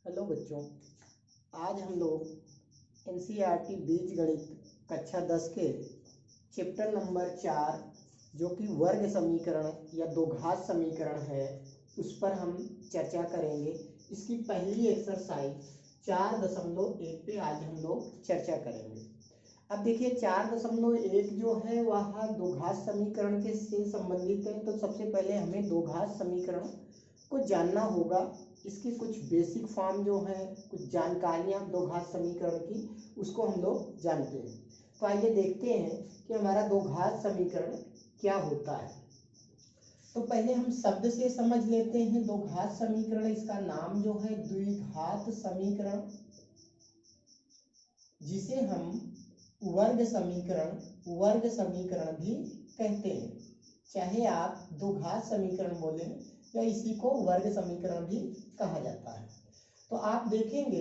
Hello बच्चों, आज हम लोग एनसीईआरटी बीजगणित कक्षा 10 के चैप्टर नंबर 4 जो कि वर्ग समीकरण या दो घात समीकरण है उस पर हम चर्चा करेंगे। इसकी पहली एक्सरसाइज 4.1 पे आज हम लोग चर्चा करेंगे। अब देखिए 4.1 जो है वह दो घात समीकरण के से संबंधित है। तो सबसे पहले हमें दो घात समीकरण को जानना होगा। इसकी कुछ बेसिक फॉर्म जो है, कुछ जानकारियां दो घात समीकरण की, उसको हम लोग जानते हैं। तो आइए देखते हैं कि हमारा दो घात समीकरण क्या होता है। तो पहले हम शब्द से समझ लेते हैं दो घात समीकरण। इसका नाम जो है द्विघात समीकरण, जिसे हम वर्ग समीकरण भी कहते हैं। चाहे आप दो घात समीकरण बोले या इसी को वर्ग समीकरण भी कहा जाता है। तो आप देखेंगे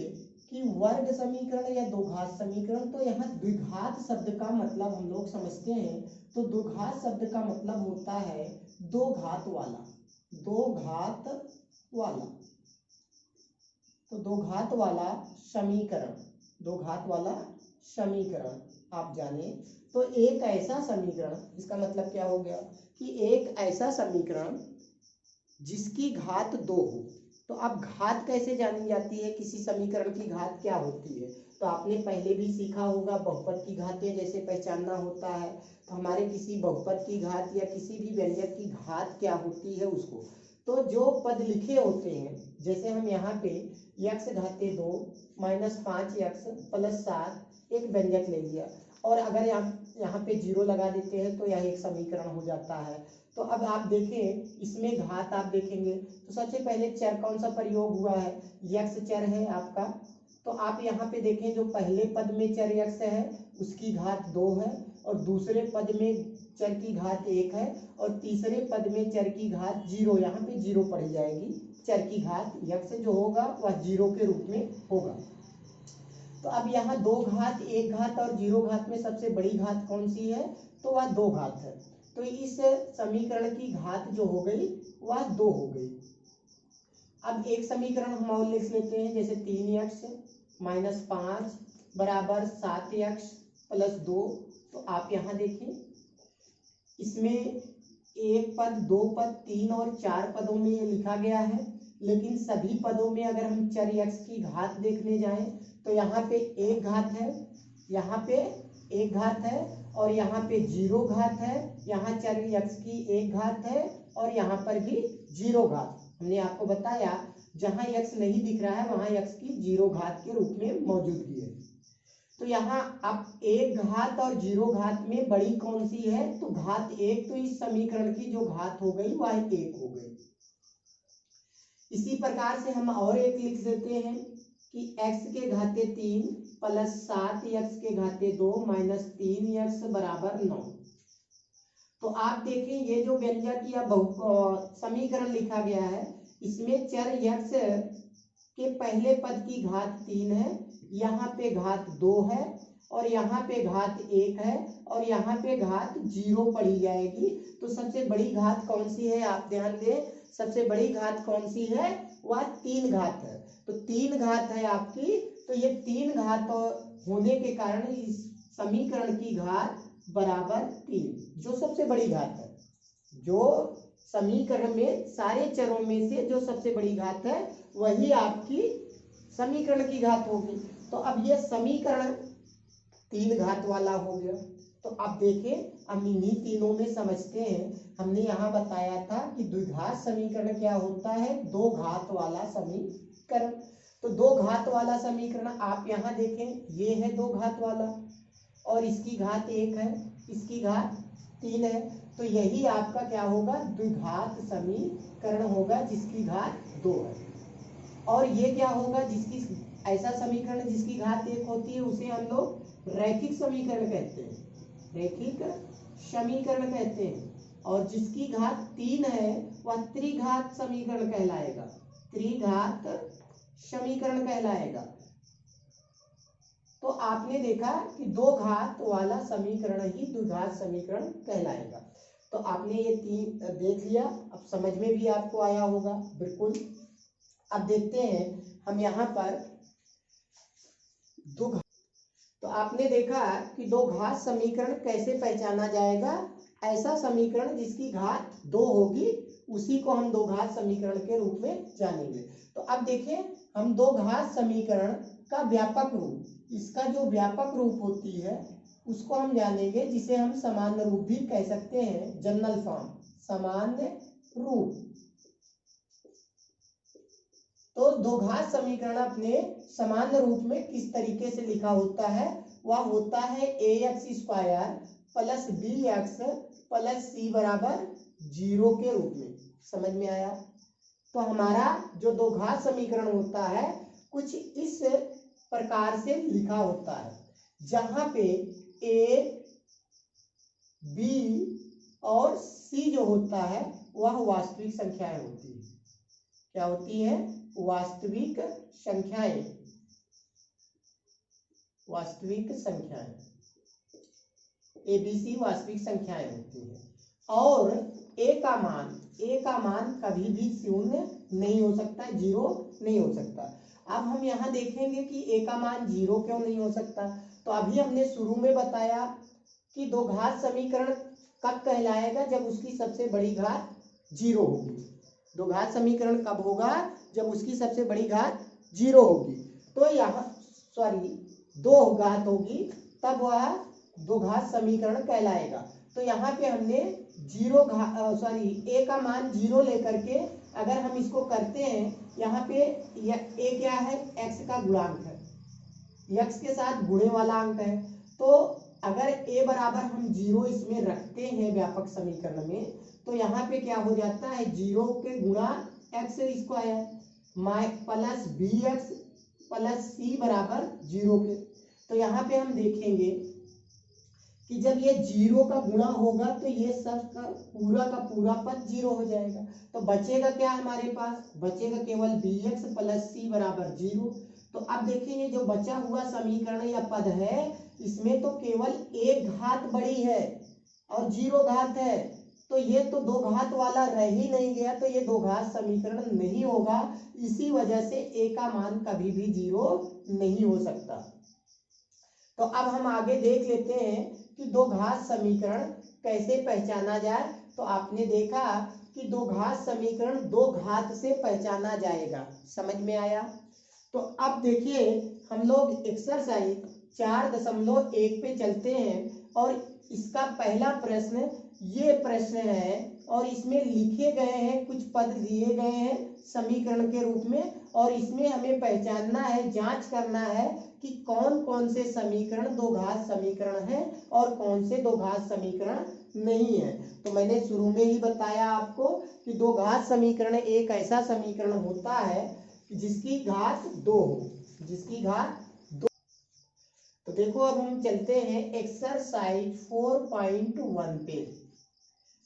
कि वर्ग समीकरण या दो घात समीकरण, तो यहाँ द्विघात शब्द का मतलब हम लोग समझते हैं। तो दो घात शब्द का मतलब होता है दो घात वाला। तो दो घात वाला समीकरण आप जाने तो एक ऐसा समीकरण, इसका मतलब क्या हो गया कि एक ऐसा समीकरण जिसकी घात 2 हो। तो अब घात कैसे जानी जाती है, किसी समीकरण की घात क्या होती है? तो आपने पहले भी सीखा होगा, बहुपद की घातें जैसे पहचानना होता है। तो हमारे किसी बहुपद की घात या किसी भी व्यंजक की घात क्या होती है उसको, तो जो पद लिखे होते हैं, जैसे हम यहाँ पे x घाते 2 माइनस 5x प्लस 7 एक व्यंजक ले लिया, और अगर यहाँ पे 0 लगा देते हैं तो यह एक समीकरण हो जाता है। तो अब आप देखें इसमें घात आप देखेंगे तो सबसे पहले चर कौन सा प्रयोग हुआ है, x चर है आपका। तो आप यहाँ पे देखें जो पहले पद में चर x है उसकी घात 2 है, और दूसरे पद में चर की घात 1 है, और तीसरे पद में चर की घात 0, यहाँ पे 0 पढ़ी जाएगी। चर की घात x जो होगा वह 0 के रूप में होगा। तो अब यहाँ दो घात, एक घात और 0 घात में सबसे बड़ी घात कौन सी है, तो वह 2 घात है। तो इस समीकरण की घात जो हो गई वह 2 हो गई। अब एक समीकरण हम और लिख लेते हैं, जैसे 3x माइनस 5 बराबर 7x प्लस 2। तो आप यहाँ देखिए इसमें एक पद, दो पद, 3 और 4 पदों में ये लिखा गया है, लेकिन सभी पदों में अगर हम चर x की घात देखने जाएं तो यहाँ पे एक घात है, यहाँ पे एक घात है, और यहाँ पे 0 घात है, यहाँ चर x की एक घात है, और यहाँ पर भी 0 घात। हमने आपको बताया जहाँ x नहीं दिख रहा है वहां x की 0 घात के रूप में मौजूदगी है। तो यहाँ अब एक घात और 0 घात में बड़ी कौन सी है, तो घात 1। तो इस समीकरण की जो घात हो गई वह 1 हो गई। इसी प्रकार से हम और एक लिख देते हैं कि x के घाते 3 प्लस 7x के घाते 2 माइनस 3x बराबर 9। तो आप देखें ये जो व्यंजक या समीकरण लिखा गया है, इसमें चर x के पहले पद की घात 3 है, यहाँ पे घात 2 है, और यहाँ पे घात 1 है, और यहाँ पे घात 0 पढ़ी जाएगी। तो सबसे बड़ी घात कौन सी है, आप ध्यान दें, सबसे बड़ी घात कौन सी है, वह 3 घात है। तो 3 घात है आपकी। तो ये 3 घात होने के कारण इस समीकरण की घात बराबर 3, जो सबसे बड़ी घात है। जो समीकरण में सारे चरों में से जो सबसे बड़ी घात है वही आपकी समीकरण की घात होगी। तो अब ये समीकरण 3 घात वाला हो गया। तो अब देखें, अब इन्हीं तीनों में समझते हैं। हमने यहाँ बताया था कि द्विघात समीकरण क्या होता है, दो घात वाला समीकरण। तो दो घात वाला समीकरण आप यहाँ देखें, ये है दो घात वाला, और इसकी घात 1 है, इसकी घात 3 है। तो यही आपका क्या होगा, द्विघात समीकरण होगा जिसकी घात 2 है। और ये क्या होगा, जिसकी ऐसा समीकरण जिसकी घात 1 होती है उसे हम लोग रैखिक समीकरण कहते हैं, रैखिक समीकरण कहते हैं। और जिसकी घात 3 है वह त्रिघात समीकरण कहलाएगा, त्रिघात समीकरण कहलाएगा। तो आपने देखा कि दो घात वाला समीकरण ही द्विघात समीकरण कहलाएगा। तो आपने ये 3 देख लिया, अब समझ में भी आपको आया होगा बिल्कुल। अब देखते हैं हम यहाँ पर तो आपने देखा कि दो घात समीकरण कैसे पहचाना जाएगा। ऐसा समीकरण जिसकी घात 2 होगी उसी को हम दो घात समीकरण के रूप में जानेंगे। तो अब देखें, हम दो घात समीकरण का व्यापक रूप, इसका जो व्यापक रूप होती है उसको हम जानेंगे, जिसे हम सामान्य रूप भी कह सकते हैं, जनरल फॉर्म, सामान्य रूप। तो दो घात समीकरण अपने सामान्य रूप में किस तरीके से लिखा होता है, वह होता है ax² plus bx plus c बराबर 0 के रूप में। समझ में आया? तो हमारा जो दो घात समीकरण होता है कुछ इस प्रकार से लिखा होता है, जहां पे a, b और c जो होता है वह वास्तविक संख्याएं होती है। क्या होती है? वास्तविक संख्याएं, वास्तविक संख्याएं, ए बी सी वास्तविक संख्याएं होती है। और a का मान कभी भी शून्य नहीं हो सकता, 0 नहीं हो सकता। अब हम यहाँ देखेंगे कि a का मान 0 क्यों नहीं हो सकता। तो अभी हमने शुरू में बताया कि दो घात समीकरण कब कहलाएगा, जब उसकी सबसे बड़ी घात 0 होगी। दो घात समीकरण कब होगा? जब उसकी सबसे बड़ी घात 0 होगी। तो यहाँ दो घात होगी, तब वह दो घात समीकरण कहलाएगा। तो यहाँ पे हमने a का मान 0 लेकर के अगर हम इसको करते हैं, यहाँ पे a क्या है? x का गुणांक है, x के साथ गुणे वाला अंक है। तो अगर a बराबर हम 0 इसमें रखते हैं व्यापक समीकरण में, तो यहाँ पे क्या हो जाता है? 0 के गुणा x² plus bx plus c बराबर 0 के। तो यहाँ पे हम देखेंगे कि जब ये 0 का गुणा होगा तो ये सब का पूरा पद 0 हो जाएगा। तो बचेगा क्या हमारे पास? बचेगा केवल bx प्लस c बराबर 0। तो अब देखेंगे जो बचा हुआ समीकरण या पद है, इसमें तो केवल एक घात बड़ी है और 0 घात है, तो ये तो दो घात वाला रह ही नहीं गया, तो ये दो घात समीकरण नहीं होगा। इसी वजह से a का मान कभी भी 0 नहीं हो सकता। तो अब हम आगे देख लेते हैं कि दो घात समीकरण कैसे पहचाना जाए। तो आपने देखा कि दो घात समीकरण दो घात से पहचाना जाएगा। समझ में आया? तो अब देखिए, हम लोग एक्सरसाइज 4.1 पे चलते हैं और इसका पहला प्रश्न ये प्रश्न है और इसमें लिखे गए हैं, कुछ पद दिए गए हैं समीकरण के रूप में, और इसमें हमें पहचानना है, जांच करना है कि कौन कौन से समीकरण दो घात समीकरण है और कौन से दो घात समीकरण नहीं है। तो मैंने शुरू में ही बताया आपको कि दो घात समीकरण एक ऐसा समीकरण होता है जिसकी घात 2 हो, जिसकी घात 2। तो देखो, अब हम चलते हैं एक्सरसाइज 4.1 पे।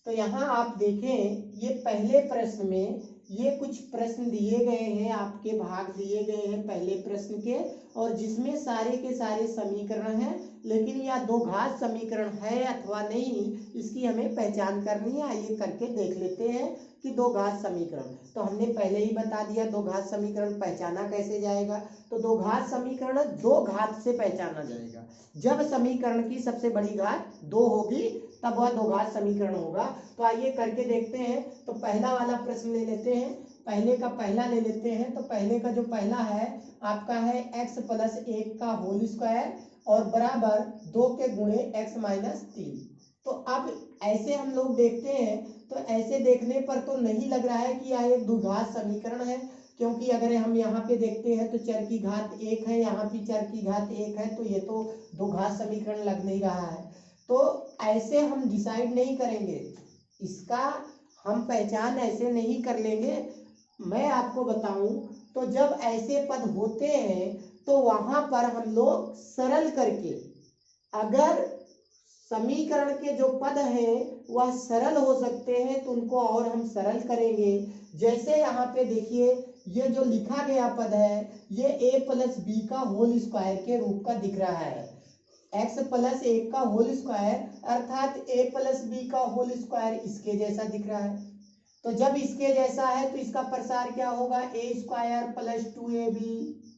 तो यहाँ आप देखें, ये पहले प्रश्न में ये कुछ प्रश्न दिए गए हैं, आपके भाग दिए गए हैं पहले प्रश्न के, और जिसमें सारे के सारे समीकरण हैं, लेकिन यह दो घात समीकरण है अथवा नहीं, इसकी हमें पहचान करनी है। आइए करके देख लेते हैं कि दो घात समीकरण। तो हमने पहले ही बता दिया दो घात समीकरण पहचाना कैसे जाएगा। तो दो घात समीकरण दो घात से पहचाना जाएगा। जब समीकरण की सबसे बड़ी घात 2 होगी तब वह दो घात समीकरण होगा। तो आइए करके देखते हैं। तो पहला वाला प्रश्न ले लेते हैं, पहले का पहला ले लेते हैं। तो पहले का जो पहला है आपका है x प्लस 1 का होल स्क्वायर और बराबर 2 के गुणे x माइनस 3। तो अब ऐसे हम लोग देखते हैं, तो ऐसे देखने पर तो नहीं लग रहा है कि यह एक द्विघात समीकरण है, क्योंकि अगर हम यहाँ पे देखते हैं तो चर की घात 1 है, यहाँ भी चर की घात 1 है, तो ये तो दो घात समीकरण लग नहीं रहा है। तो ऐसे हम डिसाइड नहीं करेंगे, इसका हम पहचान ऐसे नहीं कर लेंगे। मैं आपको बताऊं तो जब ऐसे पद होते हैं तो वहां पर हम लोग सरल करके, अगर समीकरण के जो पद हैं वह सरल हो सकते हैं तो उनको और हम सरल करेंगे। जैसे यहाँ पे देखिए, ये जो लिखा गया पद है ये a प्लस बी का होल स्क्वायर के रूप का दिख रहा है। x प्लस 1 का होल स्क्वायर अर्थात a प्लस बी का होल स्क्वायर इसके जैसा दिख रहा है। तो जब इसके जैसा है तो इसका प्रसार क्या होगा, a square plus 2ab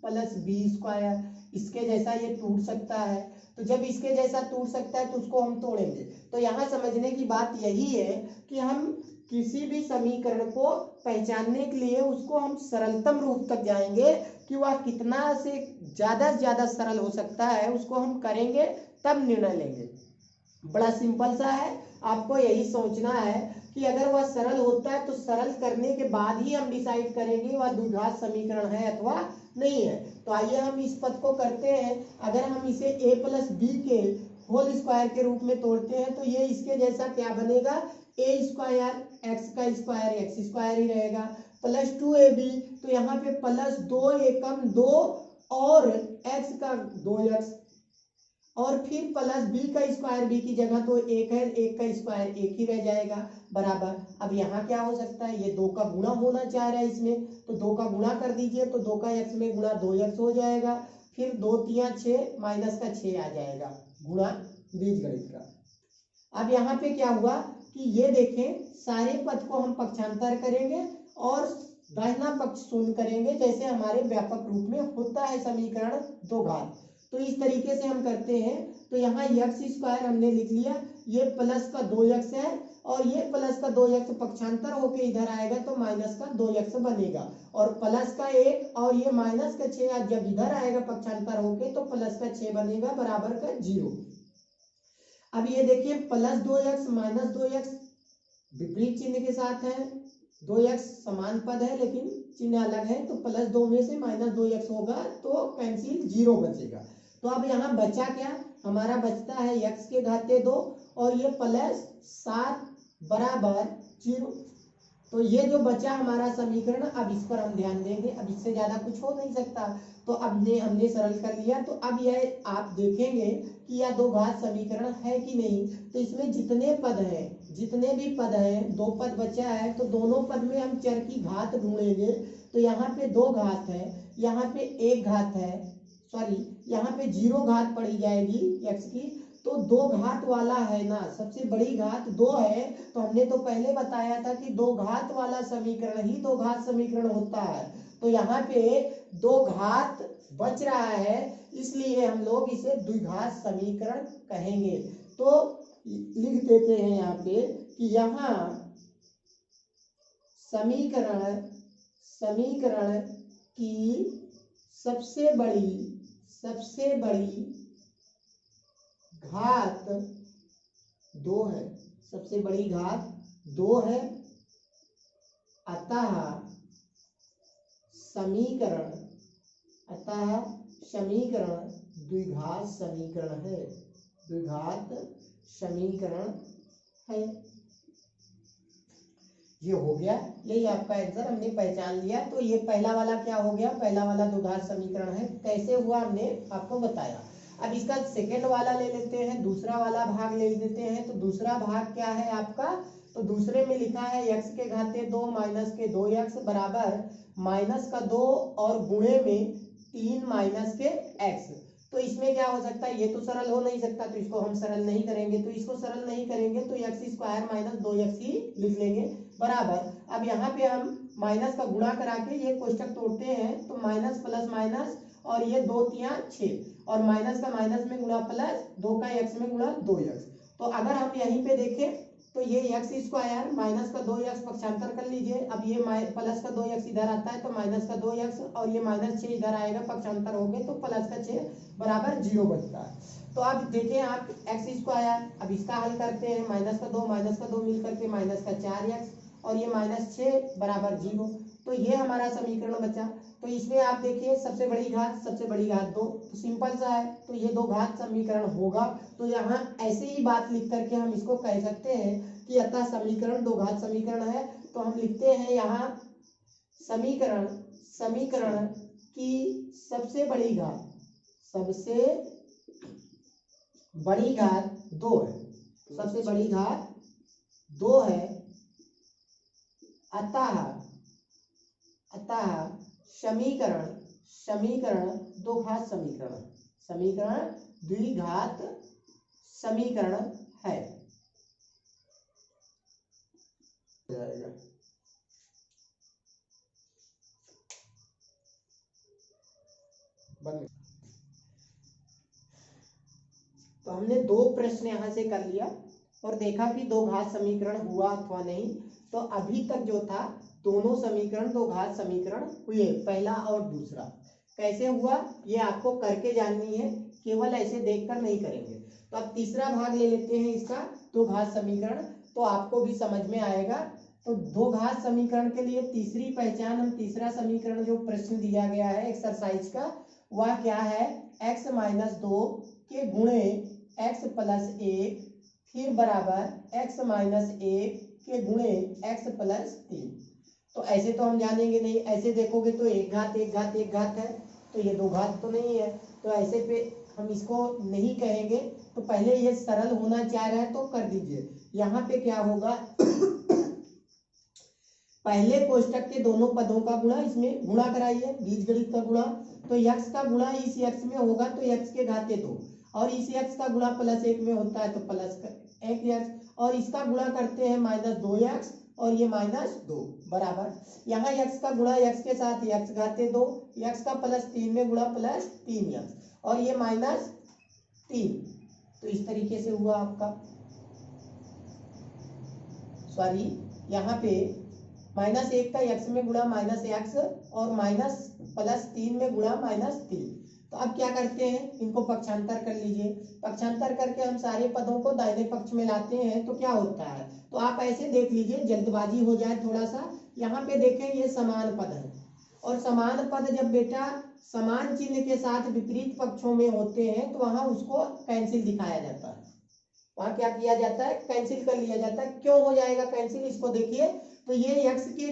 plus b square. इसके जैसा ये टूट सकता है, तो जब इसके जैसा टूट सकता है तो उसको हम तोड़ेंगे। तो यहाँ समझने की बात यही है कि हम किसी भी समीकरण को पहचानने के लिए उसको हम सरलतम रूप तक जाएंगे कि वह कितना से ज्यादा सरल हो सकता है, उसको हम करेंगे तब निर्णय लेंगे। बड़ा सिंपल सा है, आपको यही सोचना है कि अगर वह सरल होता है तो सरल करने के बाद ही हम डिसाइड करेंगे वह द्विघात समीकरण है अथवा नहीं है। तो आइए हम इस पद को करते हैं। अगर हम इसे a प्लस बी के होल स्क्वायर के रूप में तोड़ते हैं तो ये इसके जैसा क्या बनेगा, ए स्क्वायर एक्स का स्क्वायर एक्स स्क्वायर ही रहेगा प्लस 2ab, तो यहाँ पे प्लस 2 एकम 2 और एक्स का 2x, और फिर प्लस बी का स्क्वायर, बी की जगह तो एक है, एक का स्क्वायर एक ही रह जाएगा बराबर। अब यहाँ क्या हो सकता है, ये 2 का गुणा होना चाह रहा है इसमें, तो 2 का गुणा कर दीजिए, तो 2 का x में गुणा 2x हो जाएगा, फिर 2 3 6 माइनस का 6 आ जाएगा गुणा बीजगणित का। अब यहाँ पे क्या हुआ कि ये देखें सारे पद को हम पक्षांतर करेंगे और दाहिना पक्ष शून्य करेंगे, जैसे हमारे व्यापक रूप में होता है समीकरण दो घात। तो इस तरीके से हम करते हैं। तो यहाँ एक्स स्क्वायर हमने लिख लिया, ये प्लस का 2x है और ये प्लस का 2x पक्षांतर होके इधर आएगा तो माइनस का 2x बनेगा, और प्लस का 1 और ये माइनस का 6 जब इधर आएगा पक्षांतर होके तो प्लस का 6 बनेगा बराबर का 0। अब ये देखिए प्लस 2x माइनस 2x विपरीत चिन्ह के साथ है, 2x समान पद है लेकिन चिन्ह अलग है, तो प्लस 2 में से माइनस 2x होगा तो कैंसिल 0 बचेगा। तो अब यहाँ बचा क्या, हमारा बचता है x के घाते 2 और ये प्लस 7 बराबर 0। तो ये जो बचा हमारा समीकरण, अब इस पर हम ध्यान देंगे, अब इससे ज्यादा कुछ हो नहीं सकता। तो अब हमने सरल कर लिया। तो अब यह आप देखेंगे कि यह दो घात समीकरण है कि नहीं। तो इसमें जितने पद हैं, जितने भी पद हैं, 2 पद बचा है, तो दोनों पद में हम चर की घात ढूंढेंगे। तो यहाँ पे 2 घात है, यहाँ पे 1 घात है, सॉरी यहाँ पे 0 घात पड़ी जाएगी x की, तो 2 घात वाला है ना, सबसे बड़ी घात 2 है। तो हमने तो पहले बताया था कि 2 घात वाला समीकरण ही 2 घात समीकरण होता है। तो यहाँ पे 2 घात बच रहा है, इसलिए हम लोग इसे द्विघात समीकरण कहेंगे। तो लिख देते हैं यहाँ पे कि यहाँ समीकरण की सबसे बड़ी घात 2 है, सबसे बड़ी घात 2 है, अतः समीकरण द्विघात समीकरण है, द्विघात समीकरण है। ये हो गया, यही आपका आंसर हमने पहचान लिया। तो ये पहला वाला क्या हो गया, पहला वाला द्विघात समीकरण है। कैसे हुआ हमने आपको बताया। अब इसका सेकंड वाला ले लेते हैं, दूसरा वाला भाग ले लेते हैं। तो दूसरा भाग क्या है आपका, तो दूसरे में लिखा है x के घाते 2 माइनस के 2x बराबर माइनस का 2 और गुणे में 3 माइनस के x। तो इसमें क्या हो सकता है, ये तो सरल हो नहीं सकता, तो इसको हम सरल नहीं करेंगे। तो इसको सरल नहीं करेंगे तो x स्क्वायर माइनस 2x ही लिख लेंगे बराबर। अब यहाँ पे हम माइनस का गुणा करा के ये कोष्टक तोड़ते हैं, तो माइनस प्लस माइनस और ये 2 3 6 और माइनस का माइनस में गुणा प्लस 2 का x में गुणा 2x। तो अगर हम यहीं पे देखें तो ये x स्क्वायर माइनस का 2x पक्षांतर कर लीजिए। अब ये प्लस का 2x इधर आता है तो माइनस का 2x और ये माइनस 6 इधर आएगा, पक्षांतर हो गए तो प्लस का 6 बराबर 0 बचता है। तो अब देखें आप x स्क्वायर, अब इसका हल करते हैं, माइनस का 2 मिल करके माइनस का 4x और ये माइनस 6 बराबर 0। तो ये हमारा समीकरण बचा। तो इसमें आप देखिए सबसे बड़ी घात 2, तो सिंपल सा है, तो ये 2 घात समीकरण होगा। तो यहाँ ऐसे ही बात लिख करके हम इसको कह सकते हैं कि अतः समीकरण 2 घात समीकरण है। तो हम लिखते हैं यहाँ समीकरण की सबसे बड़ी घात 2 है, सबसे बड़ी घात 2 है, अतः समीकरण 2 घात समीकरण द्विघात समीकरण है। बंद। तो हमने दो प्रश्न यहाँ से कर लिया और देखा कि दो घात समीकरण हुआ अथवा नहीं। तो अभी तक जो था दोनों समीकरण दो घात समीकरण हुए, पहला और दूसरा। कैसे हुआ ये आपको करके जाननी है, केवल ऐसे देखकर नहीं करेंगे। तो अब तीसरा भाग ले लेते हैं इसका, दो घात समीकरण, तो आपको भी समझ में आएगा। तो दो घात समीकरण के लिए तीसरी पहचान, हम तीसरा समीकरण जो प्रश्न दिया गया है एक्सरसाइज का, वह क्या है, x - 2 के गुणे x + 1 फिर बराबर x - 1 के गुणे x + 3। तो ऐसे तो हम जानेंगे नहीं, ऐसे देखोगे तो एक घात एक घात एक घात है, तो ये दो घात तो नहीं है, तो ऐसे पे हम इसको नहीं कहेंगे। तो पहले ये सरल होना चाह रहे हैं तो कर दीजिए। यहाँ पे क्या होगा पहले कोष्टक के दोनों पदों का गुणा, इसमें गुणा कराइए, बीजगणित का गुणा। तो x का गुणा इस x में होगा तो x के घाते 2, और इस x का गुणा +1 में होता है तो +1x, और इसका गुणा करते हैं -2x और ये -2 बराबर। यहाँ x का गुणा x के साथ x घाते 2, x का +3 में गुणा +3x, और ये -3। तो इस तरीके से हुआ आपका, सॉरी यहाँ पे -1 का x में गुणा -x और +3 में गुणा -3। तो अब क्या करते हैं, इनको पक्षांतर कर लीजिए। पक्षांतर करके हम सारे पदों को दाहिने पक्ष में लाते हैं तो क्या होता है, तो आप ऐसे देख लीजिए, जल्दबाजी हो जाए थोड़ा सा। यहाँ पे देखें ये समान पद है, और समान पद जब बेटा समान चिन्ह के साथ विपरीत पक्षों में होते हैं तो वहां उसको कैंसिल दिखाया जाता है। वहां क्या किया जाता है, कैंसिल कर लिया जाता है। क्यों हो जाएगा कैंसिल, इसको देखिए। तो ये x के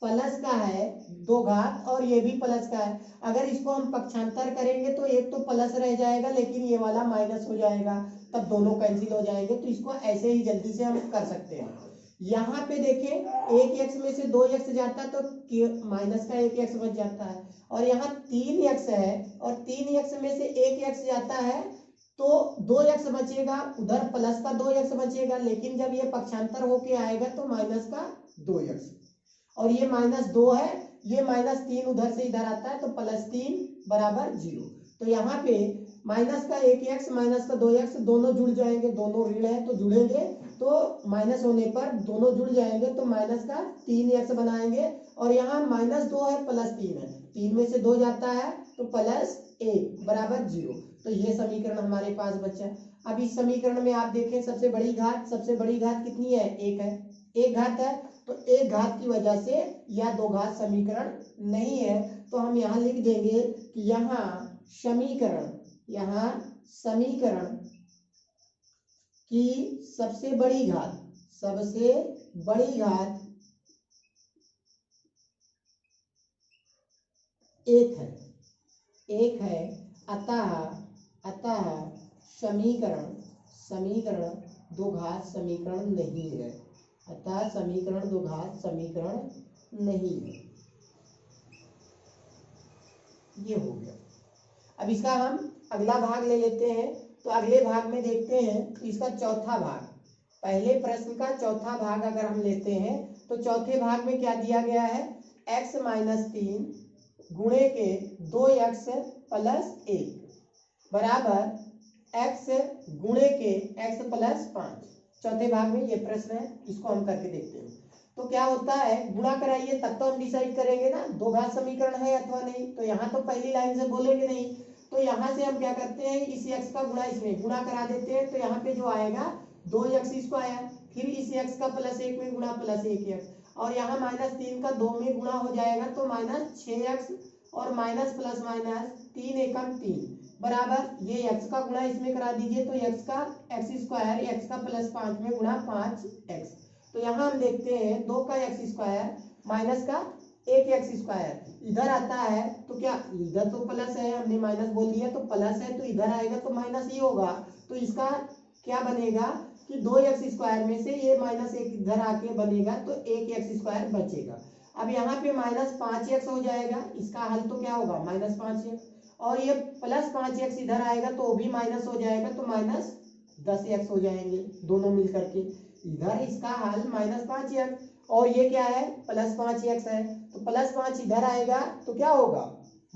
प्लस का है 2 घात और ये भी प्लस का है। अगर इसको हम पक्षांतर करेंगे तो एक तो प्लस रह जाएगा लेकिन ये वाला माइनस हो जाएगा, तब दोनों कैंसिल हो जाएंगे। तो इसको ऐसे ही जल्दी से हम कर सकते हैं। यहाँ पे देखें एक x में से 2x जाता है तो माइनस का 1x बच जाता है, और यहाँ 3x है और 3x में से 1x जाता है तो 2x बचेगा, उधर प्लस का 2x बचेगा, लेकिन जब ये पक्षांतर होके आएगा तो माइनस का 2x, और ये -2 है, ये -3 उधर से इधर आता है तो +3 बराबर 0। तो यहाँ पे माइनस का 1x माइनस का 2x दोनों जुड़ जाएंगे, दोनों ऋण है तो जुड़ेंगे, तो माइनस होने पर दोनों जुड़ जाएंगे तो माइनस का 3x बनाएंगे, और यहाँ -2 है +3 है, 3 में से 2 जाता है तो +1 बराबर 0। तो ये समीकरण हमारे पास बचा। अब इस समीकरण में आप देखें सबसे बड़ी घात कितनी है, 1 है, 1 घात है, तो 1 घात की वजह से यह दो घात समीकरण नहीं है। तो हम यहाँ लिख देंगे कि यहाँ समीकरण की सबसे बड़ी घात 1 है, अतः समीकरण दो घात समीकरण नहीं है, अतः समीकरण दो घात समीकरण नहीं है। ये हो गया। अब इसका हम अगला भाग ले लेते हैं। तो अगले भाग में देखते हैं तो इसका चौथा भाग, पहले प्रश्न का चौथा भाग अगर हम लेते हैं तो चौथे भाग में क्या दिया गया है, x - 3 गुणे के 2x + 1 बराबर x गुणे के x + 5। चौथे भाग में ये प्रश्न है, इसको हम करके देखते हैं। तो क्या होता है, गुणा कराइए तब तो हम डिसाइड करेंगे ना दो घात समीकरण है अथवा नहीं। तो यहाँ तो पहली लाइन से बोलेंगे नहीं, तो यहाँ से हम क्या करते हैं, इस x का गुणा इसमें गुणा करा देते हैं। तो यहाँ पे जो आएगा 2x इसको आया, फिर इस x का +1 में गुणा +1x, और यहाँ -3 का 2 में गुणा हो जाएगा तो -6x, और माइनस प्लस माइनस 3 एकम 3 बराबर ये x का गुणा इसमें करा दीजिए तो x का x² x का +5 में गुणा 5x। तो यहाँ हम देखते हैं 2 का x² माइनस का 1x² इधर आता है तो क्या, इधर तो प्लस है, हमने माइनस बोल दिया तो प्लस है, तो इधर आएगा तो माइनस ही होगा। तो इसका क्या बनेगा कि 2x² में से ये -1 इधर आके बनेगा तो 1x² बचेगा। अब यहाँ पे -5x हो जाएगा, इसका हल तो क्या होगा -5x, और ये +5x इधर आएगा तो वो भी माइनस हो जाएगा तो -10x हो जाएंगे दोनों मिलकर के। इधर इसका हल -5x और ये क्या है +5x है, तो +5 इधर आएगा तो क्या होगा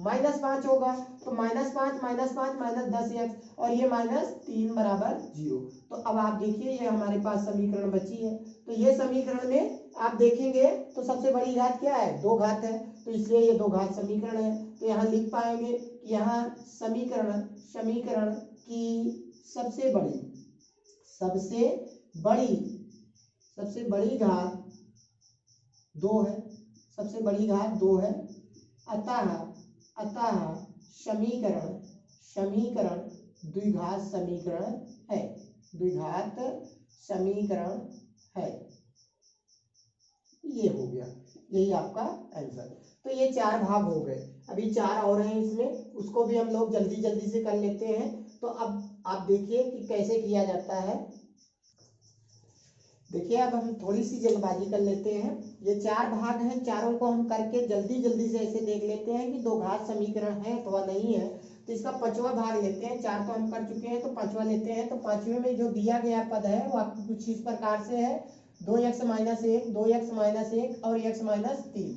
-5 होगा, तो -5 -10x और ये -3 बराबर 0। तो अब आप देखिए ये हमारे पास समीकरण बची है। तो ये समीकरण में आप देखेंगे तो सबसे बड़ी घात क्या है, 2 घात है, तो इसलिए ये 2 घात समीकरण है। तो यहाँ लिख पाएंगे कि यहाँ समीकरण की सबसे बड़ी घात 2 है, सबसे बड़ी घात 2 है। अतः समीकरण द्विघात समीकरण है, द्विघात समीकरण है। ये हो गया, यही आपका आंसर। तो ये 4 भाग हो गए, अभी 4 और हैं इसमें, उसको भी हम लोग जल्दी जल्दी से कर लेते हैं। तो अब आप देखिए कि कैसे किया जाता है। देखिए अब हम थोड़ी सी जल्दबाजी कर लेते हैं। ये 4 भाग हैं, चारों को हम करके जल्दी जल्दी से ऐसे देख लेते हैं कि 2 घात समीकरण है अथवा नहीं है। तो इसका 5वां भाग लेते हैं, 4 तो हम कर चुके हैं, तो 5वां लेते हैं। तो 5वें में जो दिया गया पद है वो आपको कुछ इस प्रकार से है, 2x - 1 2x - 1 और x - 3।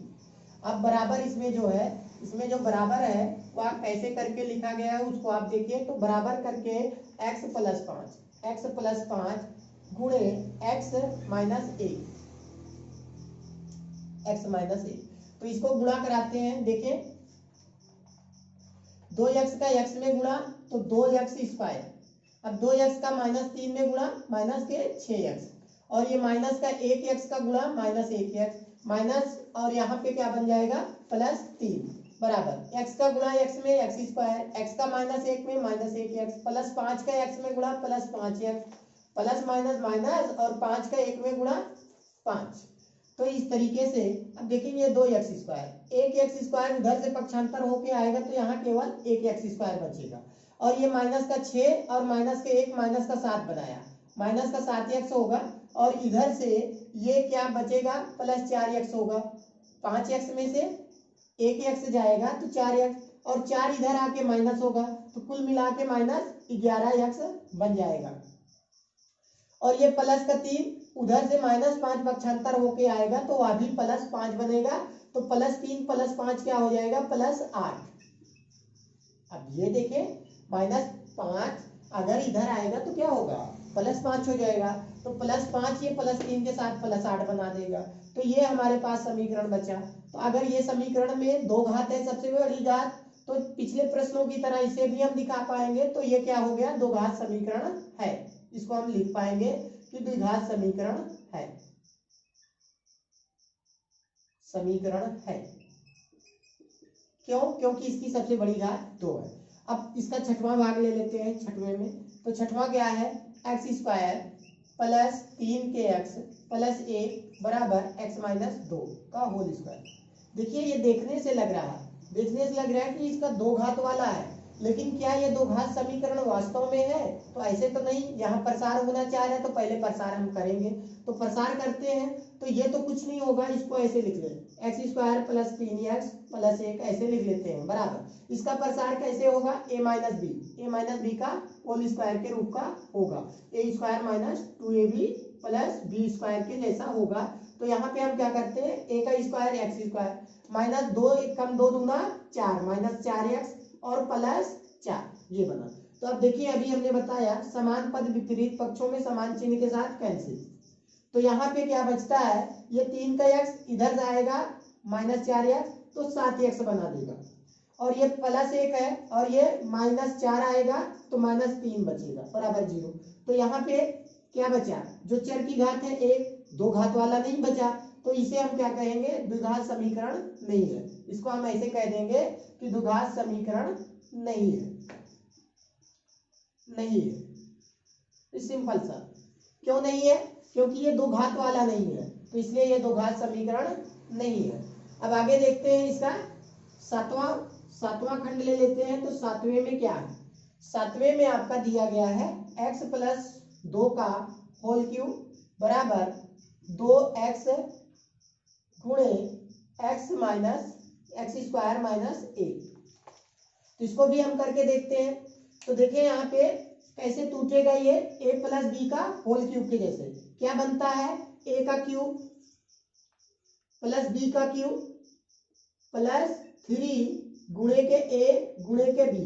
अब बराबर इसमें जो है, इसमें जो बराबर है वो आप कैसे करके लिखा गया है उसको आप देखिए। तो बराबर करके x + 5 गुणे x - 1 तो इसको गुणा कराते हैं। देखिए 2x का x में गुणा तो 2x², अब 2x का -3 में गुणा -6x, और ये माइनस का 1x का गुणा -1x माइनस, और यहाँ पे क्या बन जाएगा +3 बराबर x का गुणा x में x², x का -1 में -1x, +5 का x में गुणा +5x, प्लस माइनस माइनस, और 5 का 1 में गुणा 5। तो इस तरीके से अब देखेंगे 2x², 1x² उधर से पक्षांतर होके आएगा तो यहाँ केवल 1x² बचेगा, और ये माइनस का 6 और माइनस के 1 माइनस का 7 बनाया, माइनस का 7x होगा, और इधर से ये क्या बचेगा +4x होगा। 5x में से 1x जाएगा तो 4x, और 4 इधर आके माइनस होगा, तो कुल मिला के -11x बन जाएगा। और ये प्लस का 3 उधर से -5 पक्षांतर होके आएगा तो वह भी +5 बनेगा, तो +3 + 5 क्या हो जाएगा +8। अब ये देखें -5 अगर इधर आएगा तो क्या होगा +5 हो जाएगा, तो +5 ये +3 के साथ +8 बना देगा। तो ये हमारे पास समीकरण बचा। तो अगर ये समीकरण में 2 घात है सबसे बड़ी घात, तो पिछले प्रश्नों की तरह इसे भी हम दिखा पाएंगे। तो ये क्या हो गया 2 घात समीकरण है, इसको हम लिख पाएंगे कि द्विघात समीकरण है, समीकरण है। क्यों? क्योंकि इसकी सबसे बड़ी घात 2 है। अब इसका 6वां भाग ले लेते हैं 6वें में। तो 6वां क्या है x² + 3kx + 1 बराबर x - 2 का होल स्क्वायर। देखिए ये देखने से लग रहा है कि इसका 2 घात वाला है, लेकिन क्या ये 2 घात समीकरण वास्तव में है? तो ऐसे तो नहीं, यहाँ प्रसार होना चाह रहे हैं तो पहले प्रसार हम करेंगे। तो प्रसार करते हैं, तो ये तो कुछ नहीं होगा, इसको ऐसे लिख लें x² + 3x + 1 ऐसे लिख लेते हैं बराबर। इसका प्रसार कैसे होगा a - b का होल स्क्वायर के रूप का होगा, a² - 2ab + b² के जैसा होगा। तो यहाँ पे हम क्या करते हैं a का स्क्वायर x² -2 कम 2 दूना 4 -4x और +4 ये बना। तो अब देखिए अभी हमने बताया समान पद विपरीत पक्षों में समान चिन्ह के साथ कैंसिल। तो यहाँ पे क्या बचता है, ये 3 का x इधर जाएगा -4x तो 7x बना देगा, और ये +1 है और ये -4 आएगा तो -3 बचेगा बराबर 0। तो यहाँ पे क्या बचा, जो चर की घात है 1, 2 घात वाला नहीं बचा, तो इसे हम क्या कहेंगे द्विघात समीकरण नहीं है। इसको हम ऐसे कह देंगे कि द्विघात समीकरण नहीं है, नहीं है। सिंपल सा, क्यों नहीं है? क्योंकि ये 2 घात वाला नहीं है, तो इसलिए ये 2 घात समीकरण नहीं है। अब आगे देखते हैं इसका 7वां खंड ले लेते हैं। तो 7वें में क्या है, 7वें में आपका दिया गया है x + 2 का होल क्यूब बराबर 2x गुणे x - x² - 1। तो इसको भी हम करके देखते हैं। तो देखिए यहाँ पे कैसे टूटेगा, ये a + b का होल क्यूब के जैसे क्या बनता है, a का क्यूब + b का क्यूब + 3 गुणे के गुणे के बी,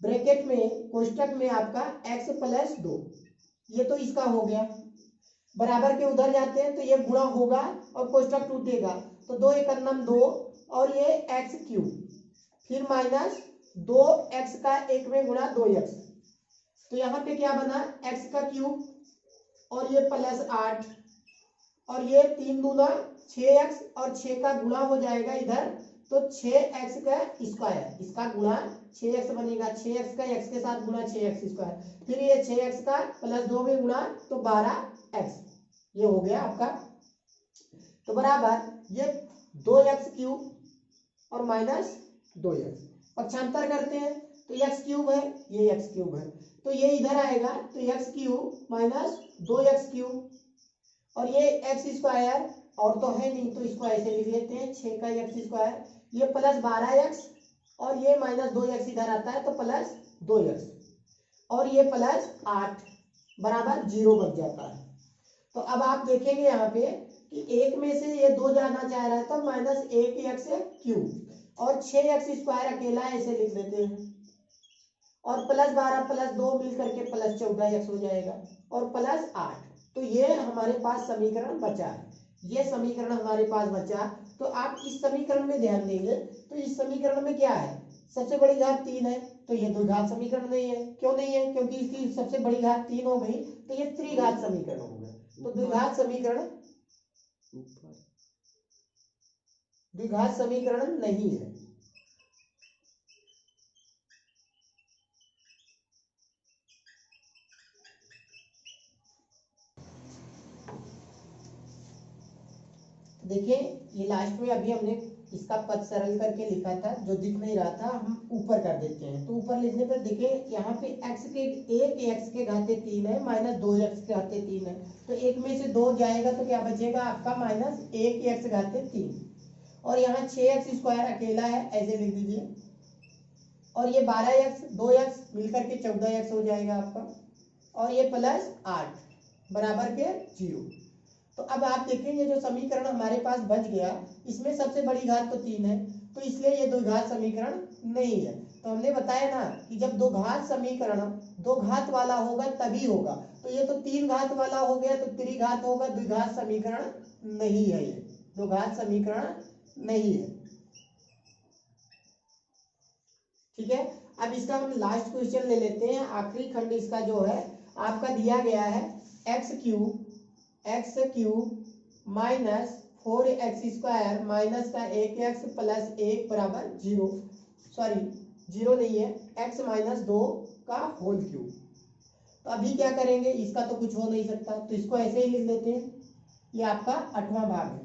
ब्रैकेट में कोष्टक में आपका x प्लस 2, ये तो इसका हो गया। बराबर के उधर जाते हैं तो ये गुणा होगा और कोष्टक टूटेगा, तो 2 एक अन्नम 2 और ये x क्यूब, फिर माइनस 2x का एक में गुणा 2x, तो यहाँ पे क्या बना x का क्यूब और ये प्लस 8 और ये 3 दूना 6x और 6 का गुणा हो जाएगा इधर, तो 6x का स्क्वायर, इसका गुणा 6x बनेगा, 6x का x के साथ गुणा 6x स्क्वायर, फिर ये 6x का प्लस 2 में गुणा तो 12x, ये हो गया आपका। तो बराबर ये 2x क्यूब और माइनस 2x, पक्षांतर करते हैं तो x क्यूब है, ये x क्यूब है, तो ये इधर आएगा तो x cube minus 2x cube और ये x स्क्वायर और तो है नहीं तो इसको ऐसे लिख लेते हैं 6 का x स्क्वायर, ये प्लस 12x और ये माइनस 2x इधर आता है तो प्लस 2x और ये प्लस 8 बराबर 0 बच जाता है। तो अब आप देखेंगे यहाँ पे कि एक में से ये 2 जाना चाह रहा है तो माइनस 1x क्यूब और 6x स्क्वायर अकेला ऐसे लिख लेते हैं और प्लस 12 प्लस 2 मिल करके प्लस 14x हो जाएगा और प्लस 8, तो ये हमारे पास समीकरण बचा है, ये समीकरण हमारे पास बचा। तो आप इस समीकरण में ध्यान देंगे तो इस समीकरण में क्या है, सबसे बड़ी घात 3 है, तो ये द्विघात समीकरण नहीं है। क्यों नहीं है, क्योंकि इसकी सबसे बड़ी घात 3 हो गई तो ये त्रिघात समीकरण हो गया। तो द्विघात समीकरण नहीं है। देखिए ये लास्ट में अभी हमने इसका पद सरल करके लिखा था, जो दिख नहीं रहा था हम ऊपर कर देते हैं, तो ऊपर लिखने पर देखिए यहाँ पे x के 1x के घाते 3 है माइनस 2x के घाते 3 है, तो एक में से 2 जाएगा तो क्या बचेगा आपका माइनस 1x घाते 3 और यहाँ 6x स्क्वायर अकेला है ऐसे लिख दीजिए और ये 12x 2x मिलकर के 14x हो जाएगा आपका और ये प्लस 8 बराबर के 0। तो अब आप देखेंगे जो समीकरण हमारे पास बच गया इसमें सबसे बड़ी घात तो 3 है, तो इसलिए ये द्विघात समीकरण नहीं है। तो हमने बताया ना कि जब दो घात समीकरण दो घात वाला होगा तभी होगा, तो ये तो 3 घात वाला हो गया तो त्रिघात होगा, द्विघात समीकरण नहीं है, ये द्विघात समीकरण नहीं है। ठीक है, अब इसका हम लास्ट क्वेश्चन ले लेते हैं, आखिरी खंड इसका जो है आपका दिया गया है x cube minus 4x square minus का 1x प्लस 1 बराबर 0, सॉरी 0 नहीं है, x माइनस 2 का होल क्यूब। तो अभी क्या करेंगे, इसका तो कुछ हो नहीं सकता तो इसको ऐसे ही लिख लेते हैं, ये आपका 8वां भाग है।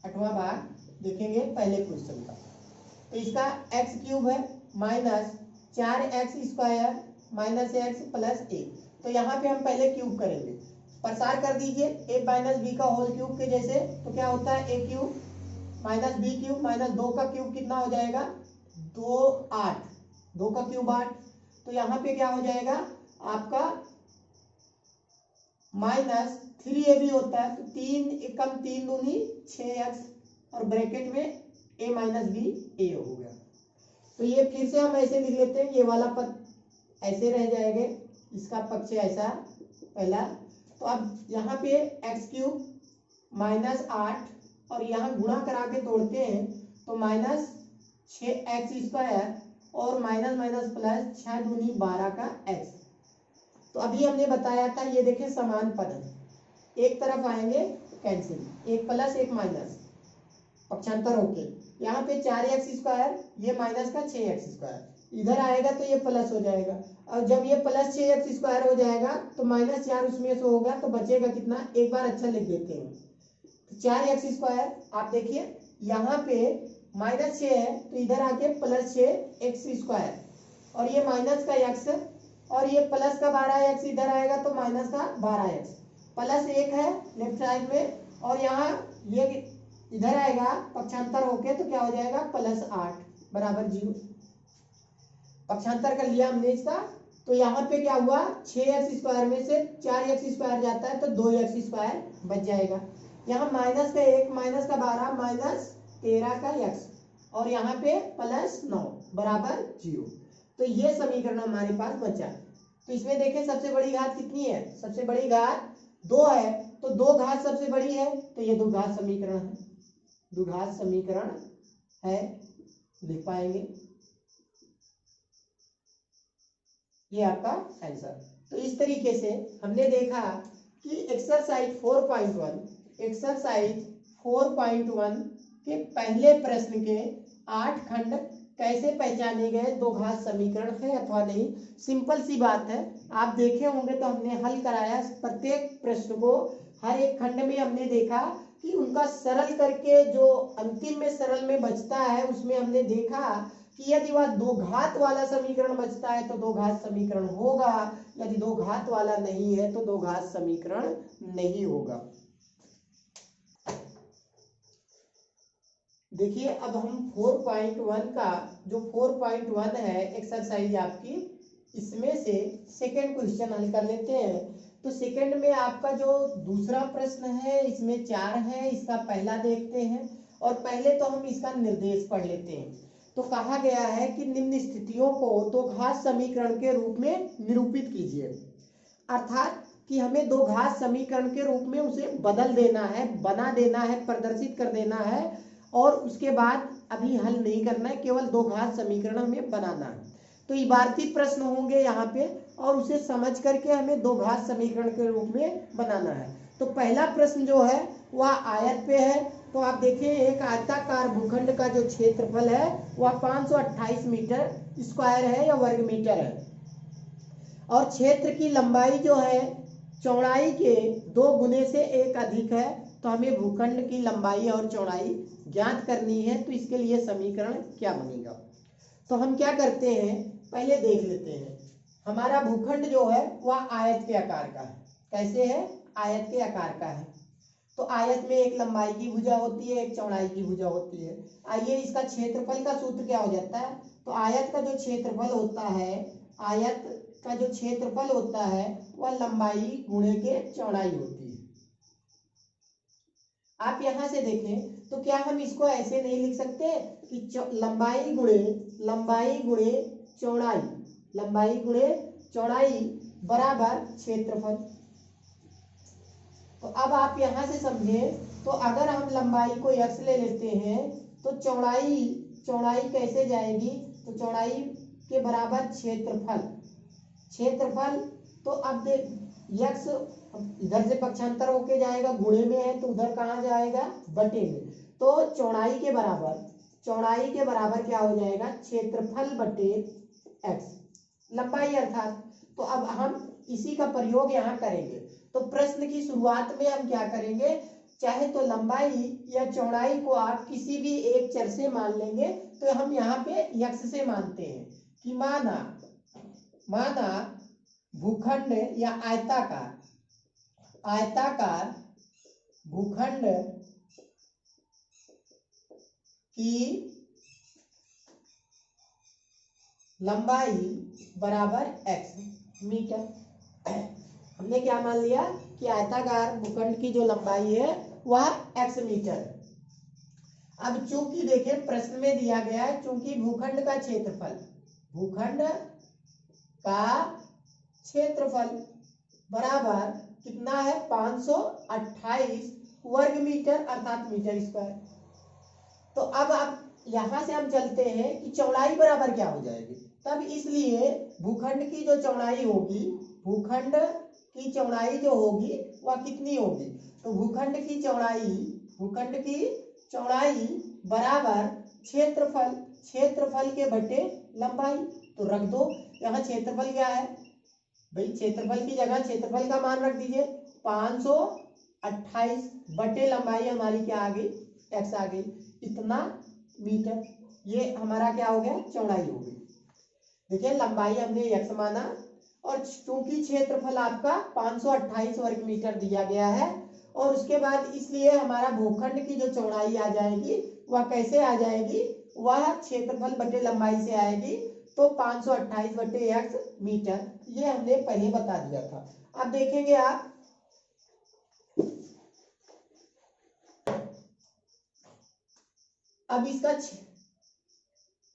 8वां भाग देखेंगे पहले क्वेश्चन का, तो इसका x क्यूब है minus 4x square minus x plus 1, तो यहाँ पे हम पहले क्यूब करेंगे, प्रसार कर दीजिए a माइनस बी का होल क्यूब के जैसे, तो क्या होता है a cube minus B cube minus 2 का क्यूब कितना हो जाएगा 2 8, 2 का क्यूब 8, तो यहाँ पे क्या हो जाएगा आपका माइनस 3a भी होता है, तो 3 एकम 3 दूनी 6x और ब्रैकेट में a माइनस बी a हो गया। तो ये फिर से हम ऐसे लिख लेते हैं, ये वाला पद ऐसे रह जाएगा, इसका पक्ष ऐसा पहला, तो अब यहाँ पे एक्स क्यूब माइनस 8 और यहाँ गुणा करा के तोड़ते हैं तो माइनस 6x स्क्वायर और माइनस माइनस प्लस 6 दूनी 12 का x। तो अभी हमने बताया था ये देखें समान पद है, एक तरफ आएंगे कैंसिल, एक प्लस एक माइनस पक्षांतर होके, यहाँ पे 4x स्क्वायर ये माइनस का 6x स्क्वायर इधर आएगा तो ये प्लस हो जाएगा, और जब ये प्लस 6x स्क्वायर हो जाएगा तो माइनस 4 उसमें से होगा तो बचेगा कितना, एक बार अच्छा लिख देते हैं, तो 4x स्क्वायर आप देखिए यहाँ पे माइनस 6 है तो इधर आके प्लस 6x स्क्वायर और ये माइनस का x और ये प्लस का 12x इधर आएगा तो माइनस का 12x, प्लस 1 है लेफ्ट साइड में और यहाँ ये इधर आएगा पक्षांतर होके तो क्या हो जाएगा प्लस 8 बराबर 0। पक्षांतर कर लिया हमने इसका, तो यहाँ पे क्या हुआ 6x स्क्वायर में से 4x स्क्वायर जाता है तो 2x स्क्वायर बच जाएगा, यहाँ माइनस का 1 माइनस का 12 माइनस 13 का x और यहाँ पे प्लस 9, बराबर 0। तो ये समीकरण हमारे पास बचा। तो इसमें देखें सबसे बड़ी घात कितनी है, सबसे बड़ी घात 2 है, तो 2 घात सबसे बड़ी है, तो ये द्विघात समीकरण है, द्विघात समीकरण है, लिख पाएंगे। ये आपका आंसर। तो इस तरीके से हमने देखा कि एक्सरसाइज 4.1 के पहले प्रश्न के 8 खंड कैसे पहचाने गए, दो घात समीकरण है अथवा नहीं। सिंपल सी बात है, आप देखे होंगे तो हमने हल कराया प्रत्येक प्रश्न को, हर एक खंड में हमने देखा कि उनका सरल करके जो अंतिम में सरल में बचता है उसमें हमने देखा कि यदि वह दो घात वाला समीकरण बचता है तो दो घात समीकरण होगा, यदि दो घात वाला नहीं है तो दो घात समीकरण नहीं होगा। देखिए अब हम 4.1 का जो 4.1 है एक्सरसाइज आपकी, इसमें से सेकेंड क्वेश्चन हल कर लेते हैं। तो सेकेंड में आपका जो दूसरा प्रश्न है इसमें 4 है, इसका पहला देखते हैं और पहले तो हम इसका निर्देश पढ़ लेते हैं। तो कहा गया है कि निम्न स्थितियों को दो घात समीकरण के रूप में निरूपित कीजिए, अर्थात कि हमें दो घात समीकरण के रूप में उसे बदल देना है, बना देना है, प्रदर्शित कर देना है और उसके बाद अभी हल नहीं करना है, केवल दो घात समीकरण हमें बनाना है। तो इबारती प्रश्न होंगे यहाँ पे और उसे समझ करके हमें दो घात समीकरण के रूप में बनाना है। तो पहला प्रश्न जो है वह आयत पे है। तो आप देखिए एक आयताकार भूखंड का जो क्षेत्रफल है वह 528 मीटर स्क्वायर है या वर्ग मीटर है और क्षेत्र की लंबाई जो है चौड़ाई के 2 गुने से 1 अधिक है। तो हमें भूखंड की लंबाई और चौड़ाई ज्ञात करनी है। तो इसके लिए समीकरण क्या बनेगा, तो हम क्या करते हैं पहले देख लेते हैं। हमारा भूखंड जो है वह आयत के आकार का है। कैसे है, आयत के आकार का है। तो आयत में एक लंबाई की भुजा होती है, एक चौड़ाई की भुजा होती है। आइए इसका क्षेत्रफल का सूत्र क्या हो जाता है। तो आयत का जो क्षेत्रफल होता है, आयत का जो क्षेत्रफल होता है वह लंबाई गुणे के चौड़ाई होती है। आप यहां से देखें तो क्या हम इसको ऐसे नहीं लिख सकते कि लंबाई गुणे चौड़ाई, लंबाई गुणे चौड़ाई बराबर क्षेत्रफल। तो अब आप यहां से समझें, तो अगर हम लंबाई को x ले लेते हैं तो चौड़ाई कैसे जाएगी, तो चौड़ाई के बराबर क्षेत्रफल। तो अब देख x इधर से पक्षांतर होके जाएगा, गुणे में है तो उधर कहाँ जाएगा, बटे में। तो चौड़ाई के बराबर क्या हो जाएगा, क्षेत्रफल बटे x, लंबाई अर्थात। तो अब हम इसी का प्रयोग यहाँ करेंगे। तो प्रश्न की शुरुआत में हम क्या करेंगे, चाहे तो लंबाई या चौड़ाई को आप किसी भी एक चर से मान लेंगे। तो हम यहाँ पे x से मानते हैं कि माना भूखंड या आयताकार भूखंड की लंबाई बराबर x मीटर। हमने क्या मान लिया कि आयताकार भूखंड की जो लंबाई है वह x मीटर। अब चूंकि देखें प्रश्न में दिया गया है, चूंकि भूखंड का क्षेत्रफल बराबर कितना है, 528 वर्ग मीटर अर्थात मीटर स्क्वायर। तो अब आप यहां से हम चलते हैं कि चौड़ाई बराबर क्या हो जाएगी। तब इसलिए भूखंड की जो चौड़ाई होगी, भूखंड की चौड़ाई जो होगी वह कितनी होगी, तो भूखंड की चौड़ाई बराबर क्षेत्रफल के बटे लंबाई। तो रख दो यहाँ क्षेत्रफल क्या है भाई, क्षेत्रफल की जगह क्षेत्रफल का मान रख दीजिए 528 बटे लंबाई हमारी क्या आ गई, x आ गई, इतना मीटर। ये हमारा क्या हो गया, चौड़ाई हो गई। देखिए लंबाई हमने x माना और चूंकि क्षेत्रफल आपका 528 वर्ग मीटर दिया गया है और उसके बाद इसलिए हमारा भूखंड की जो चौड़ाई आ जाएगी वह कैसे आ जाएगी, वह क्षेत्रफल बटे लंबाई से आएगी। तो 528 बटे x मीटर, ये हमने पहले बता दिया था। अब देखेंगे आप अब इसका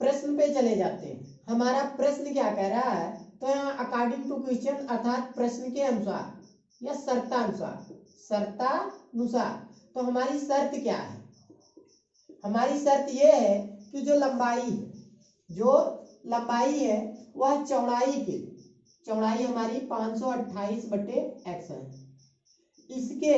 प्रश्न पे चले जाते हैं। हमारा प्रश्न क्या कह रहा है, तो यहाँ अकॉर्डिंग टू क्वेश्चन अर्थात प्रश्न के अनुसार या शर्तानुसार, तो हमारी शर्त क्या है? हमारी शर्त ये है कि जो लंबाई है वह चौड़ाई हमारी 528/x है। इसके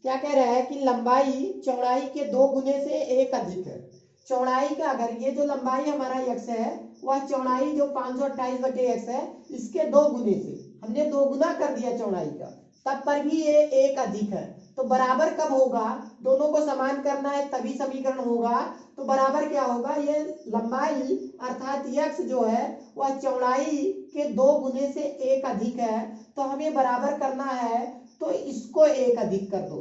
क्या कह रहा है कि लंबाई चौड़ाई के 2 गुने से 1 अधिक है। चौड़ाई का अगर ये जो लंबाई हमारा x है वह चौड़ाई जो 528/x है इसके 2 गुने से हमने 2 गुना कर दिया चौड़ाई का, तब पर भी ये 1 अधिक है। तो बराबर कब होगा? दोनों को समान करना है तभी समीकरण होगा। तो बराबर क्या होगा? ये लंबाई अर्थात x जो है वह चौड़ाई के 2 गुने से 1 अधिक है। तो हमें बराबर करना है, तो इसको 1 अधिक कर दो,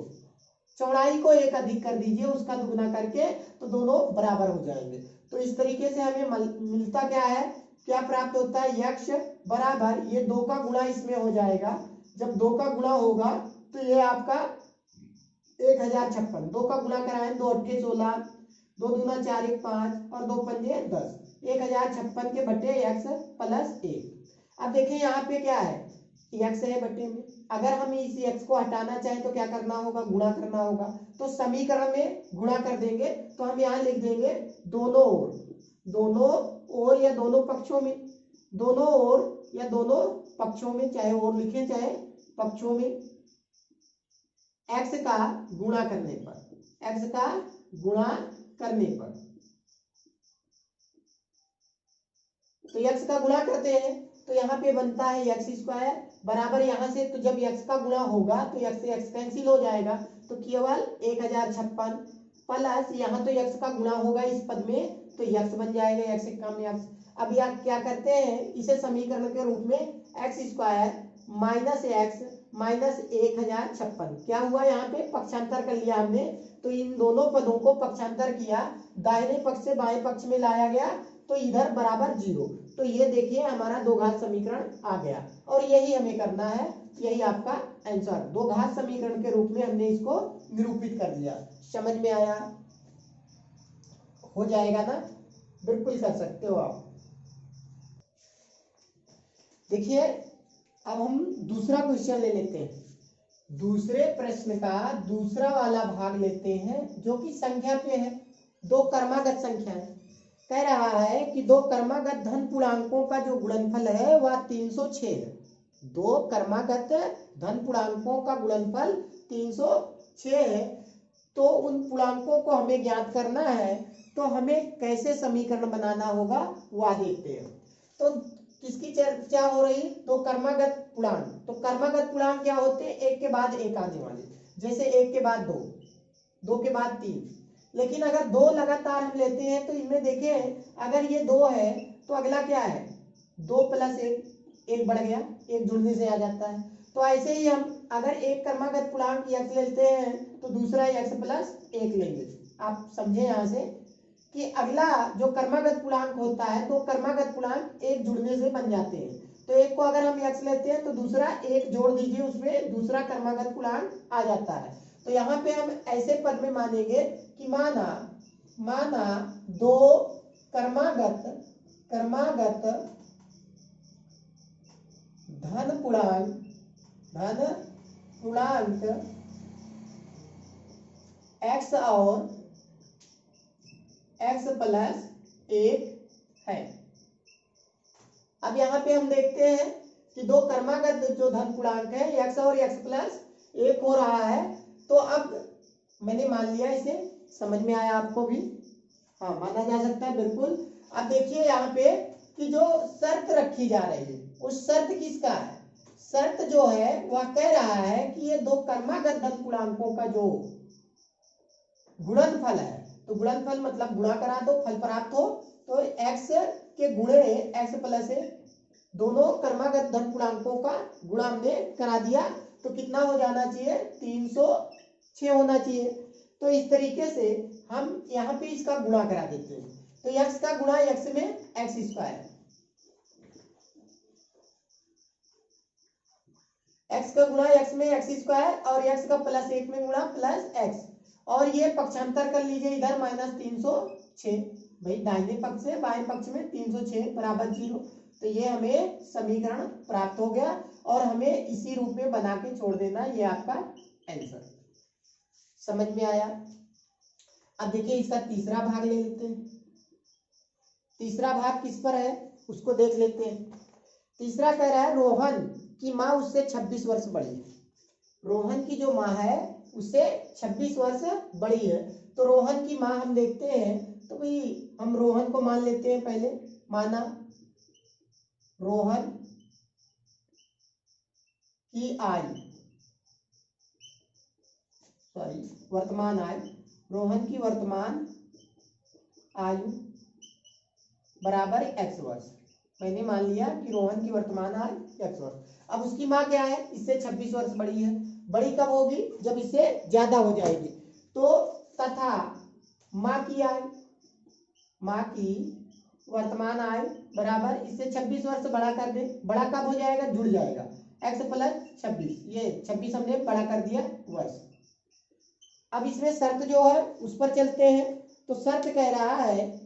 चौड़ाई को 1 अधिक कर दीजिए उसका दुगुना करके, तो दोनों बराबर हो जाएंगे। तो इस तरीके से हमें मिलता क्या है, क्या प्राप्त होता है? x बराबर ये 2 का गुणा इसमें हो जाएगा। जब 2 का गुणा होगा तो ये आपका 1056, 2 का गुणा कराएं, 2 8 16, 2 दूना 4 1 5 और 2 पंजे 10, 1056 के बटे x प्लस 1। अब देखिए यहाँ पे क्या है, x है बटे में, अगर हम इस x को हटाना चाहें तो क्या करना होगा? गुणा करना होगा। तो समीकरण में गुणा कर देंगे, तो हम यहाँ लिख देंगे दोनों ओर या दोनों पक्षों में, चाहे ओर लिखें चाहे पक्षों में, x का गुणा करने पर तो x का गुणा करते हैं तो यहाँ पे बनता है x² बराबर, यहाँ से तो जब x का गुणा होगा तो x से x कैंसिल हो जाएगा, तो केवल 1056 प्लस यहाँ तो x का गुणा होगा इस पद में, तो x बन जाएगा, x का में x। अब यहाँ क्या करते हैं, इसे समीकरण के रूप में x² माइनस x माइनस 1056, क्या हुआ यहाँ पे? पक्षांतर कर लिया हमने, तो इन दोनों पदों को पक्षांतर किया, दाहिने पक्ष से बाएं पक्ष में लाया गया, तो इधर बराबर 0। तो ये देखिए हमारा 2 घात समीकरण आ गया, और यही हमें करना है, यही आपका आंसर 2 घात समीकरण के रूप में हमने इसको निरूपित कर दिया। समझ में आया? हो जाएगा ना? बिल्कुल कर सकते हो आप। देखिए अब हम दूसरा क्वेश्चन ले लेते हैं, दूसरे प्रश्न का दूसरा वाला भाग लेते हैं, जो कि संख्या पे है, 2 क्रमागत संख्या है। कह रहा है कि 2 क्रमागत धन पूर्णांकों का जो गुणनफल है वह 306 है। 2 क्रमागत धन पूर्णांकों का गुणनफल 306 है। तो उन पूर्णांकों को हमें ज्ञात करना है, तो हमें कैसे समीकरण बनाना होगा वह देखते हैं। तो किसकी चर्चा हो रही? 2 क्रमागत पूर्णांक। तो क्रमागत पूर्णांक क्या होते हैं? एक के बाद एक आने वाले, जैसे 1 के बाद 2, 2 के बाद 3। लेकिन अगर 2 लगातार हम लेते हैं तो इनमें देखें, अगर ये 2 है तो अगला क्या है? 2 प्लस 1 बढ़ गया, 1 जुड़ने से आ जाता है। तो ऐसे ही हम अगर एक क्रमागत पूर्णांक x लेते हैं तो दूसरा x प्लस 1 लेंगे। आप समझे यहाँ से कि अगला जो क्रमागत पूर्णांक होता है, तो क्रमागत पूर्णांक 1 जुड़ने से बन जाते हैं। तो एक को अगर हम x लेते हैं तो दूसरा 1 जोड़ दीजिए, उसमें दूसरा क्रमागत पूर्णांक आ जाता है। तो यहाँ पे हम ऐसे पद में मानेंगे कि माना 2 क्रमागत धन पूर्णांक x और x प्लस 1 है। अब यहाँ पे हम देखते हैं कि 2 क्रमागत जो धन पूर्णांक है x और x प्लस 1 हो रहा है। तो अब मैंने मान लिया, इसे समझ में आया आपको भी? हाँ, माना जा सकता है, बिल्कुल। अब देखिए यहाँ पे कि जो शर्त रखी जा रही है, उस शर्त किसका है? शर्त जो है वह कह रहा है कि ये 2 क्रमागत धन पूर्णांकों का जो गुणनफल है, तो गुणनफल मतलब गुणा करा दो, फल प्राप्त हो। तो x के गुणे x प्लस 1, दोनों क्रमागत धन पूर्णांकों का गुणा हमने करा दिया, तो कितना हो जाना चाहिए? 306 होना चाहिए। तो इस तरीके से हम यहाँ पे इसका गुणा करा देते हैं। तो x का गुणा x में x², x का गुणा x में x² और x का प्लस 1 में गुणा प्लस x, और ये पक्षांतर कर लीजिए इधर -306, भाई दाहिने पक्ष से बाएं पक्ष में 306 बराबर 0। तो ये हमें समीकरण प्राप्त हो गया और हमें इसी रूप में बना के छोड़ देना, ये आपका आंसर। समझ में आया? अब देखिए इसका तीसरा भाग ले लेते हैं। तीसरा भाग किस पर है उसको देख लेते हैं। तीसरा कह रहा है रोहन की माँ उससे 26 वर्ष बड़ी है। रोहन की जो माँ है उससे 26 वर्ष बड़ी है। तो रोहन की माँ हम देखते हैं, तो भाई हम रोहन को मान लेते हैं। पहले माना रोहन की आयु, वर्तमान आयु, रोहन की वर्तमान आयु बराबर x वर्ष। मैंने मान लिया कि रोहन की वर्तमान आयु x वर्ष। अब उसकी माँ क्या है, इससे 26 वर्ष बड़ी है। बड़ी कब होगी, जब इससे ज्यादा हो जाएगी। तो तथा माँ की आयु, माँ की वर्तमान आयु बराबर इससे 26 वर्ष बड़ा कर दे। बड़ा कब हो जाएगा, जुड़ जाएगा x प्लस 26, ये 26 हमने बड़ा कर दिया वर्ष। अब इसमें शर्त जो है उस पर चलते हैं। तो शर्त कह रहा है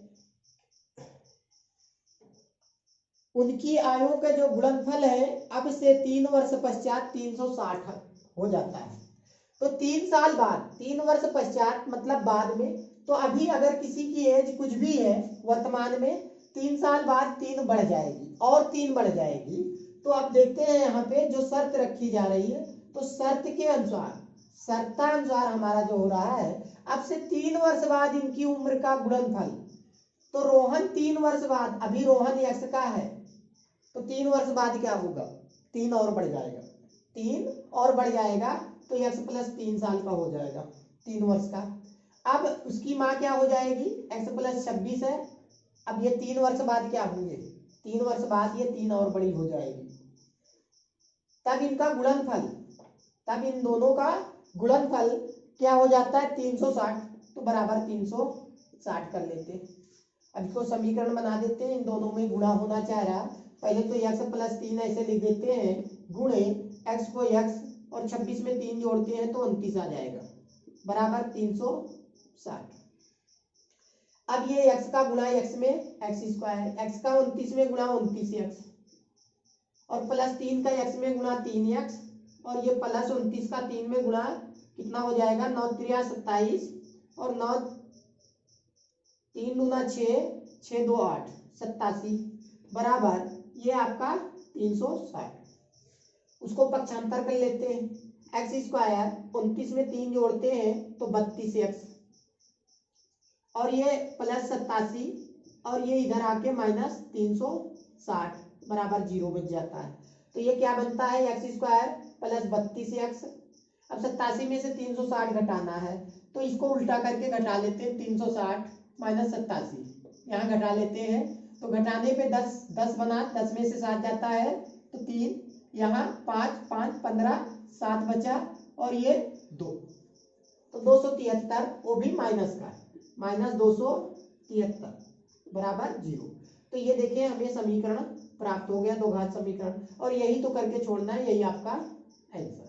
उनकी आयु का जो गुणनफल है अब से 3 वर्ष पश्चात 360 हो जाता है। तो 3 साल बाद, 3 वर्ष पश्चात मतलब बाद में, तो अभी अगर किसी की एज कुछ भी है वर्तमान में, 3 साल बाद 3 बढ़ जाएगी और 3 बढ़ जाएगी। तो अब देखते हैं यहाँ पे जो शर्त रखी जा रही है, तो शर्त के अनुसार, शर्तानुसार हमारा जो हो रहा है, अब से 3 वर्ष बाद इनकी उम्र का गुणनफल। तो रोहन 3 वर्ष बाद, अभी रोहन x का है, तो 3 वर्ष बाद क्या होगा, 3 और बढ़ जाएगा, 3 और बढ़ जाएगा तो x प्लस 3 साल का हो जाएगा, 3 वर्ष का। अब उसकी माँ क्या हो जाएगी, x प्लस 26 है। अब ये 3 वर्ष बाद क्या होंगे, 3 वर्ष बाद ये 3 और बड़ी हो जाएगी। तब इनका गुणनफल, तब इन दोनों का गुणनफल क्या हो जाता है, 360। तो बराबर 360 कर लेते हैं। अब इसको समीकरण बना देते हैं। इन दोनों में गुणा होना चाह रहा, पहले तो x प्लस 3 ऐसे लिख देते हैं, गुणे x को x और 26 में 3 जोड़ते हैं तो 29 आ जाएगा, बराबर 360। अब ये x का गुणा x में x स्क्वायर, x का 29 में गुणा 29x और प्लस 3 का x में गुणा 3x और ये प्लस 29 का 3 में गुणा कितना हो जाएगा, 9 3 27 और 9 3 दूना 6, 6 2 8 87 बराबर ये आपका 360। उसको पक्षांतर कर लेते हैं, एक्स स्क्वायर 29 में 3 जोड़ते हैं तो 32x और ये प्लस 87 और ये इधर आके माइनस 360 बराबर 0 बच जाता है। तो ये क्या बनता है, एक्स स्क्वायर प्लस 32x। अब 87 में से 360 घटाना है तो इसको उल्टा करके घटा लेते हैं, 360 माइनस 87 यहाँ घटा लेते हैं। तो घटाने पे 10 बना, 10 में से 7 जाता है तो 3, यहाँ 5 5 15 7 बचा और ये 2, तो 273, वो भी माइनस का, माइनस 273 बराबर 0। तो ये देखिए हमें समीकरण प्राप्त हो गया, दो घात समीकरण, और यही तो करके छोड़ना है, यही आपका आंसर।